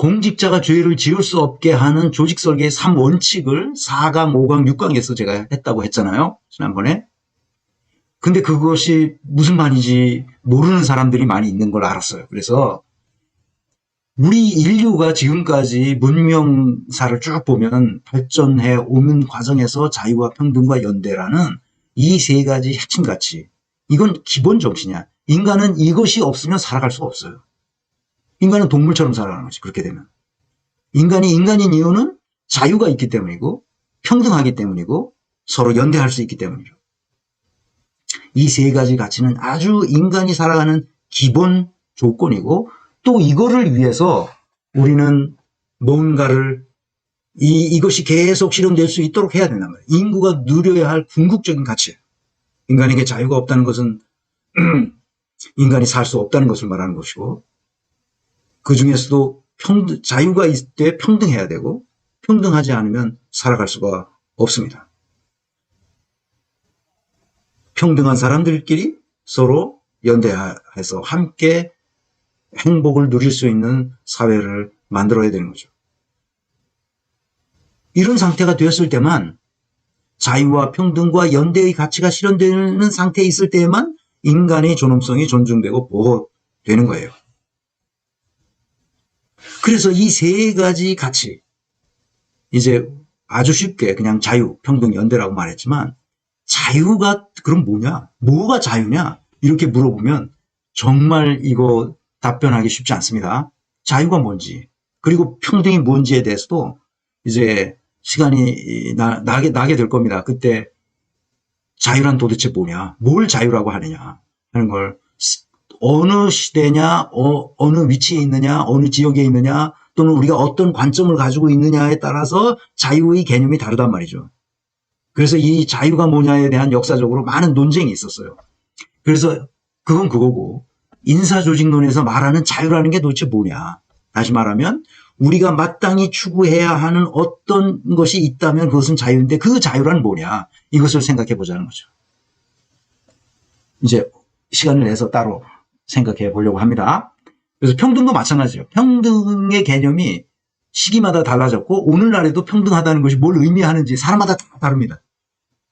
공직자가 죄를 지을 수 없게 하는 조직 설계의 3원칙을 4강, 5강, 6강에서 제가 했다고 했잖아요. 지난번에. 근데 그것이 무슨 말인지 모르는 사람들이 많이 있는 걸 알았어요. 그래서 우리 인류가 지금까지 문명사를 쭉 보면 발전해 오는 과정에서 자유와 평등과 연대라는 이 세 가지 핵심 가치. 이건 기본 정신이야. 인간은 이것이 없으면 살아갈 수가 없어요. 인간은 동물처럼 살아가는 거지. 그렇게 되면. 인간이 인간인 이유는 자유가 있기 때문이고 평등하기 때문이고 서로 연대할 수 있기 때문이죠. 이 세 가지 가치는 아주 인간이 살아가는 기본 조건이고 또 이거를 위해서 우리는 뭔가를 이것이 계속 실현될 수 있도록 해야 된단 말이에요. 인구가 누려야 할 궁극적인 가치예요. 인간에게 자유가 없다는 것은 인간이 살 수 없다는 것을 말하는 것이고 그 중에서도 자유가 있을 때 평등해야 되고 평등하지 않으면 살아갈 수가 없습니다. 평등한 사람들끼리 서로 연대해서 함께 행복을 누릴 수 있는 사회를 만들어야 되는 거죠. 이런 상태가 되었을 때만 자유와 평등과 연대의 가치가 실현되는 상태에 있을 때에만 인간의 존엄성이 존중되고 보호되는 거예요. 그래서 이 세 가지 가치, 이제 아주 쉽게 그냥 자유, 평등, 연대라고 말했지만 자유가 그럼 뭐냐? 뭐가 자유냐? 이렇게 물어보면 정말 이거 답변하기 쉽지 않습니다. 자유가 뭔지 그리고 평등이 뭔지에 대해서도 이제 시간이 나게 될 겁니다. 그때 자유란 도대체 뭐냐? 뭘 자유라고 하느냐 하는 걸 어느 시대냐, 어느 위치에 있느냐, 어느 지역에 있느냐 또는 우리가 어떤 관점을 가지고 있느냐에 따라서 자유의 개념이 다르단 말이죠. 그래서 이 자유가 뭐냐에 대한 역사적으로 많은 논쟁이 있었어요. 그래서 그건 그거고 인사조직론에서 말하는 자유라는 게 도대체 뭐냐. 다시 말하면 우리가 마땅히 추구해야 하는 어떤 것이 있다면 그것은 자유인데 그 자유란 뭐냐. 이것을 생각해 보자는 거죠. 이제 시간을 내서 따로 생각해 보려고 합니다. 그래서 평등도 마찬가지예요. 평등의 개념이 시기마다 달라졌고 오늘날에도 평등하다는 것이 뭘 의미하는지 사람마다 다 다릅니다.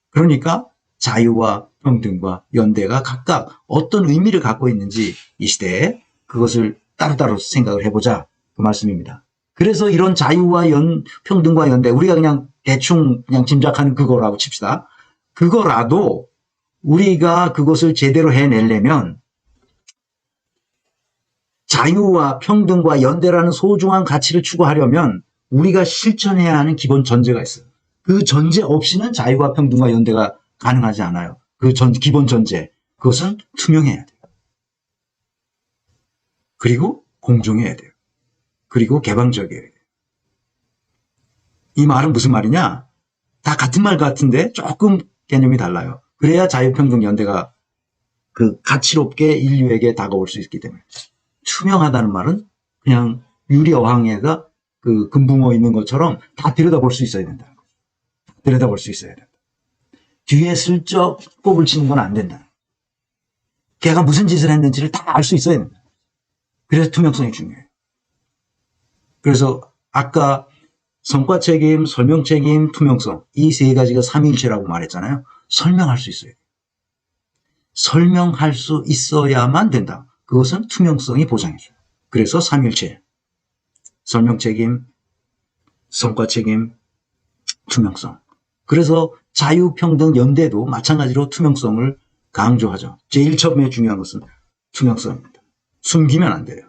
그러니까 자유와 평등과 연대가 각각 어떤 의미를 갖고 있는지 이 시대에 그것을 따로따로 생각을 해보자 그 말씀입니다. 그래서 이런 자유와 평등과 연대 우리가 그냥 대충 그냥 짐작하는 그거라고 칩시다. 그거라도 우리가 그것을 제대로 해내려면 자유와 평등과 연대라는 소중한 가치를 추구하려면 우리가 실천해야 하는 기본 전제가 있어요. 그 전제 없이는 자유와 평등과 연대가 가능하지 않아요. 그 기본 전제, 그것은 투명해야 돼요. 그리고 공정해야 돼요. 그리고 개방적이어야 돼요. 이 말은 무슨 말이냐? 다 같은 말 같은데 조금 개념이 달라요. 그래야 자유평등 연대가 그 가치롭게 인류에게 다가올 수 있기 때문에. 투명하다는 말은 그냥 유리어항에가 그 금붕어 있는 것처럼 다 들여다볼 수 있어야 된다. 들여다볼 수 있어야 된다. 뒤에 슬쩍 꼽을 치는 건 안 된다. 걔가 무슨 짓을 했는지를 다 알 수 있어야 된다. 그래서 투명성이 중요해요. 그래서 아까 성과 책임, 설명 책임, 투명성 이 세 가지가 삼위일체라고 말했잖아요. 설명할 수 있어야 돼요. 설명할 수 있어야만 된다. 그것은 투명성이 보장해줘요. 그래서 삼위일체. 설명 책임, 성과 책임, 투명성. 그래서 자유, 평등, 연대도 마찬가지로 투명성을 강조하죠. 제일 처음에 중요한 것은 투명성입니다. 숨기면 안 돼요.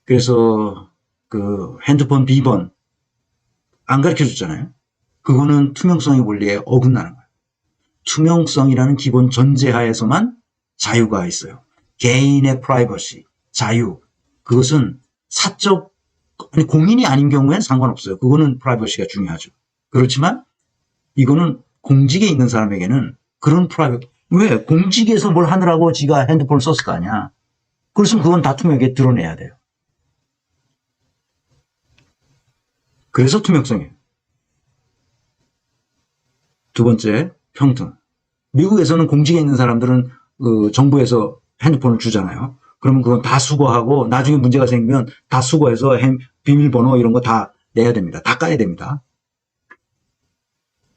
그래서 그 핸드폰 비번 안 가르쳐 줬잖아요. 그거는 투명성의 원리에 어긋나는 거예요. 투명성이라는 기본 전제하에서만 자유가 있어요. 개인의 프라이버시, 자유. 그것은 사적, 아니 공인이 아닌 경우에는 상관없어요. 그거는 프라이버시가 중요하죠. 그렇지만 이거는 공직에 있는 사람에게는 그런 프라이버시, 왜? 공직에서 뭘 하느라고 지가 핸드폰을 썼을 거 아니야. 그렇으면 그건 다 투명하게 드러내야 돼요. 그래서 투명성이에요. 두 번째, 평등. 미국에서는 공직에 있는 사람들은 정부에서 핸드폰을 주잖아요. 그러면 그건 다 수거하고 나중에 문제가 생기면 다 수거해서 비밀번호 이런 거 다 내야 됩니다. 다 까야 됩니다.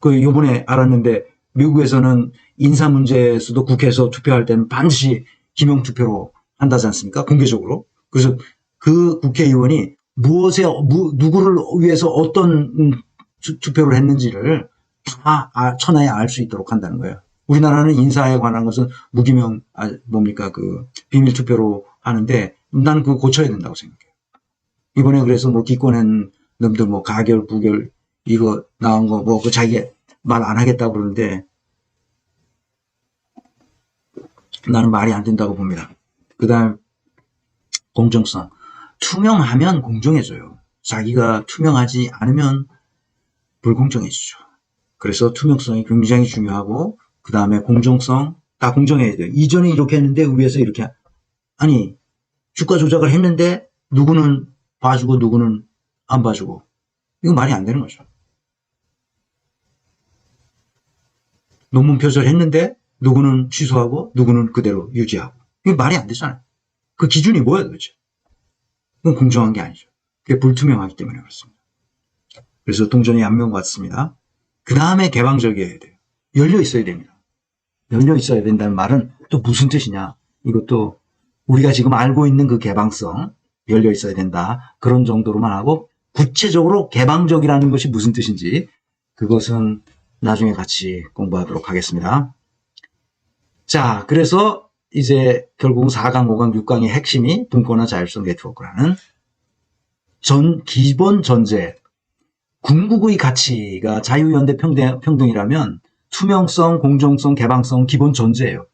그 요번에 알았는데 미국에서는 인사 문제에서도 국회에서 투표할 때는 반드시 기명 투표로 한다지 않습니까? 공개적으로. 그래서 그 국회의원이 누구를 위해서 어떤 투표를 했는지를 다 천하에 알 수 있도록 한다는 거예요. 우리나라는 인사에 관한 것은 무기명, 비밀 투표로 하는데 난 그거 고쳐야 된다고 생각해요. 이번에 그래서 뭐 기권한 놈들 뭐 가결, 부결 이거 나온 거 뭐 그 자기 말 안 하겠다고 그러는데 나는 말이 안 된다고 봅니다. 그 다음 공정성. 투명하면 공정해져요. 자기가 투명하지 않으면 불공정해지죠. 그래서 투명성이 굉장히 중요하고 그 다음에 공정성 다 공정해야 돼요. 이전에 이렇게 했는데 위에서 이렇게 아니 주가 조작을 했는데 누구는 봐주고 누구는 안 봐주고 이거 말이 안 되는 거죠. 논문 표절했는데 누구는 취소하고 누구는 그대로 유지하고 이게 말이 안 되잖아요. 그 기준이 뭐예요 도대체? 그건 공정한 게 아니죠. 그게 불투명하기 때문에 그렇습니다. 그래서 동전이 양면 같습니다. 그 다음에 개방적이어야 돼요. 열려 있어야 됩니다. 열려 있어야 된다는 말은 또 무슨 뜻이냐? 이것도 우리가 지금 알고 있는 그 개방성, 열려 있어야 된다. 그런 정도로만 하고 구체적으로 개방적이라는 것이 무슨 뜻인지 그것은 나중에 같이 공부하도록 하겠습니다. 자, 그래서 이제 결국 4강, 5강, 6강의 핵심이 분권화 자율성 네트워크라는 기본 전제, 궁극의 가치가 자유연대 평등이라면 투명성, 공정성, 개방성 기본 전제예요.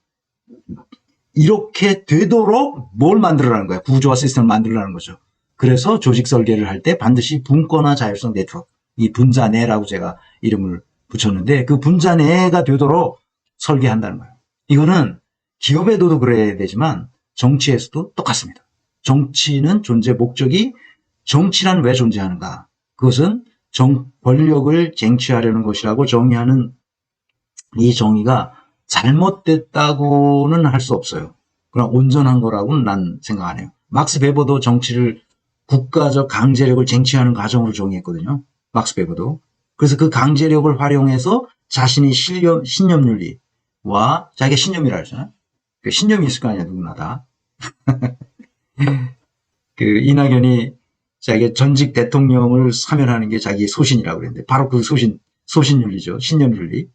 이렇게 되도록 뭘 만들어라는 거야? 구조화 시스템을 만들어라는 거죠. 그래서 조직 설계를 할 때 반드시 분권화 자율성 네트워크, 이 분자내라고 제가 이름을 붙였는데 그 분자내가 되도록 설계한다는 거예요. 이거는 기업에도 그래야 되지만 정치에서도 똑같습니다. 정치는 존재 목적이 정치란 왜 존재하는가? 그것은 권력을 쟁취하려는 것이라고 정의하는 이 정의가 잘못됐다고는 할 수 없어요. 그러나 온전한 거라고는 난 생각 안 해요. 막스 베버도 정치를 국가적 강제력을 쟁취하는 과정으로 정의했거든요. 막스 베버도. 그래서 그 강제력을 활용해서 자신의 신념윤리와 자기가 신념이라 하잖아요. 그 신념이 있을 거 아니야, 누구나 다. 그 이낙연이 자기가 전직 대통령을 사면하는 게 자기의 소신이라고 그랬는데 바로 그 소신윤리죠. 신념윤리.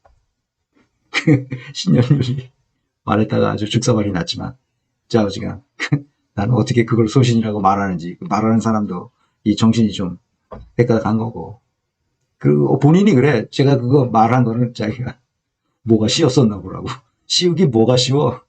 신념윤리. 말했다가 아주 죽사발이 났지만 자우지간 나는 어떻게 그걸 소신이라고 말하는지 말하는 사람도 이 정신이 좀 백가닥 간 거고 그리고 본인이 그래. 제가 그거 말한 거는 자기가 뭐가 씌웠었나 보라고. 씌우기 뭐가 씌워.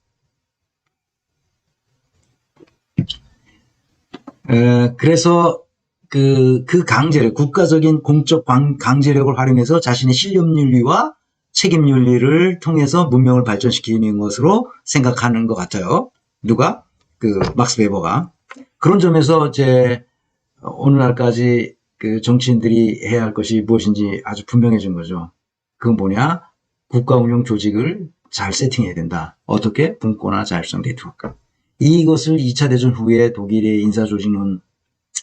그래서 그 강제력, 국가적인 공적 강제력을 활용해서 자신의 신념윤리와 책임윤리를 통해서 문명을 발전시키는 것으로 생각하는 것 같아요. 누가? 그 막스 베버가. 그런 점에서 이제 오늘날까지 그 정치인들이 해야 할 것이 무엇인지 아주 분명해진 거죠. 그건 뭐냐? 국가 운영 조직을 잘 세팅해야 된다. 어떻게? 분권화 자율성 네트워크. 이것을 2차 대전 후에 독일의 인사조직론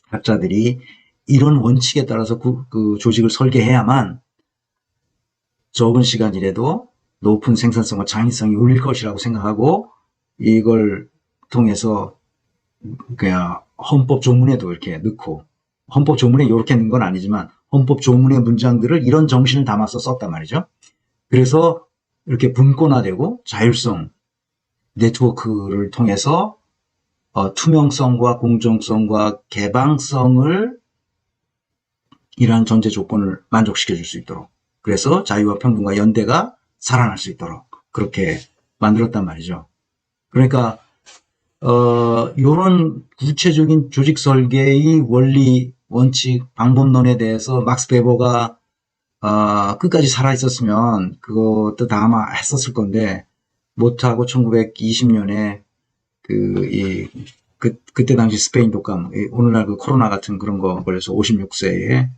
학자들이 이런 원칙에 따라서 그 조직을 설계해야만 적은 시간이라도 높은 생산성과 창의성이 울릴 것이라고 생각하고 이걸 통해서 그냥 헌법 조문에도 이렇게 넣고 헌법 조문에 이렇게 넣은 건 아니지만 헌법 조문의 문장들을 이런 정신을 담아서 썼단 말이죠. 그래서 이렇게 분권화되고 자율성 네트워크를 통해서 투명성과 공정성과 개방성을 이러한 전제 조건을 만족시켜 줄 수 있도록 그래서 자유와 평등과 연대가 살아날 수 있도록 그렇게 만들었단 말이죠. 그러니까 이런 구체적인 조직 설계의 원리, 원칙, 방법론에 대해서 막스 베버가 끝까지 살아있었으면 그것도 다 아마 했었을 건데 못하고 1920년에 그때 당시 스페인 독감, 오늘날 그 코로나 같은 그런 거 걸려서 56세에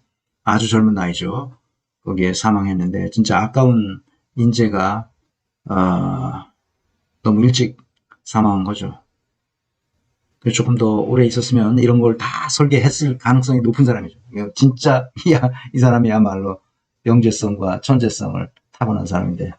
아주 젊은 나이죠. 거기에 사망했는데 진짜 아까운 인재가 너무 일찍 사망한 거죠. 조금 더 오래 있었으면 이런 걸 다 설계했을 가능성이 높은 사람이죠. 진짜 이 사람이야말로 영재성과 천재성을 타고난 사람인데